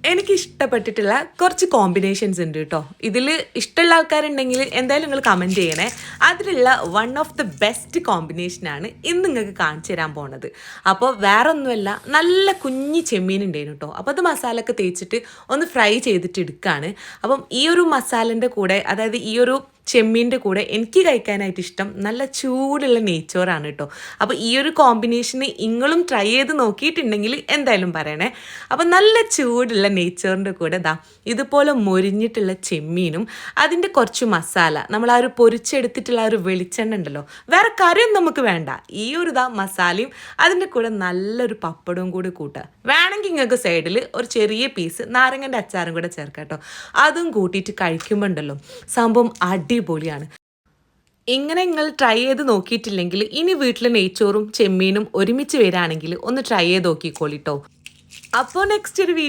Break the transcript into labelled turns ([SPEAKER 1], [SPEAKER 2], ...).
[SPEAKER 1] എനിക്ക് ഇഷ്ടപ്പെട്ടിട്ടുള്ള കുറച്ച് കോമ്പിനേഷൻസ് ഉണ്ട് കേട്ടോ. ഇതിൽ ഇഷ്ടമുള്ള ആൾക്കാരുണ്ടെങ്കിൽ എന്തായാലും നിങ്ങൾ കമൻറ്റ് ചെയ്യണേ. അതിലുള്ള വൺ ഓഫ് ദി ബെസ്റ്റ് കോമ്പിനേഷനാണ് ഇന്ന് നിങ്ങൾക്ക് കാണിച്ചു തരാൻ പോണത്. അപ്പോൾ വേറെ ഒന്നുമല്ല, നല്ല കുഞ്ഞി ചെമ്മീൻ ഉണ്ടായിരുന്നു കേട്ടോ. അപ്പോൾ അത് മസാലയൊക്കെ തേച്ചിട്ട് ഒന്ന് ഫ്രൈ ചെയ്തിട്ട് എടുക്കുകയാണ്. അപ്പം ഈ ഒരു മസാലൻ്റെ കൂടെ, അതായത് ഈ ഒരു ചെമ്മീൻ്റെ കൂടെ എനിക്ക് കഴിക്കാനായിട്ട് ഇഷ്ടം നല്ല ചൂടുള്ള നെയ്ച്ചോറാണ് കേട്ടോ. അപ്പോൾ ഈ ഒരു കോമ്പിനേഷന് നിങ്ങളും ട്രൈ ചെയ്ത് നോക്കിയിട്ടുണ്ടെങ്കിൽ എന്തായാലും പറയണേ. അപ്പോൾ നല്ല ചൂടുള്ള നെയ്ച്ചോറിൻ്റെ കൂടെ ഇതുപോലെ മൊരിഞ്ഞിട്ടുള്ള ചെമ്മീനും അതിൻ്റെ കുറച്ച് മസാല, നമ്മൾ ആ ഒരു പൊരിച്ചെടുത്തിട്ടുള്ള ആ ഒരു വെളിച്ചെണ്ണ ഉണ്ടല്ലോ, വേറെ കറിയൊന്നും നമുക്ക് വേണ്ട. ഈ ഒരു മസാലയും അതിൻ്റെ കൂടെ നല്ലൊരു പപ്പടവും കൂടി കൂട്ടുക. വേണമെങ്കിൽ നിങ്ങൾക്ക് സൈഡിൽ ഒരു ചെറിയ പീസ് നാരങ്ങൻ്റെ അച്ചാറും കൂടെ ചേർക്കാം കേട്ടോ. അതും കൂട്ടിയിട്ട് കഴിക്കുമ്പോൾ ഉണ്ടല്ലോ സംഭവം അടിപൊളിയാണ്. ഇങ്ങനെ നിങ്ങൾ ട്രൈ ചെയ്ത് നോക്കിയിട്ടില്ലെങ്കിൽ ഇനി വീട്ടിൽ നെയ്ച്ചോറും ചെമ്മീനും ഒരുമിച്ച് വരികയാണെങ്കിൽ ഒന്ന് ട്രൈ ചെയ്ത് നോക്കിക്കോളിട്ടോ. അപ്പോൾ നെക്സ്റ്റ് ഒരു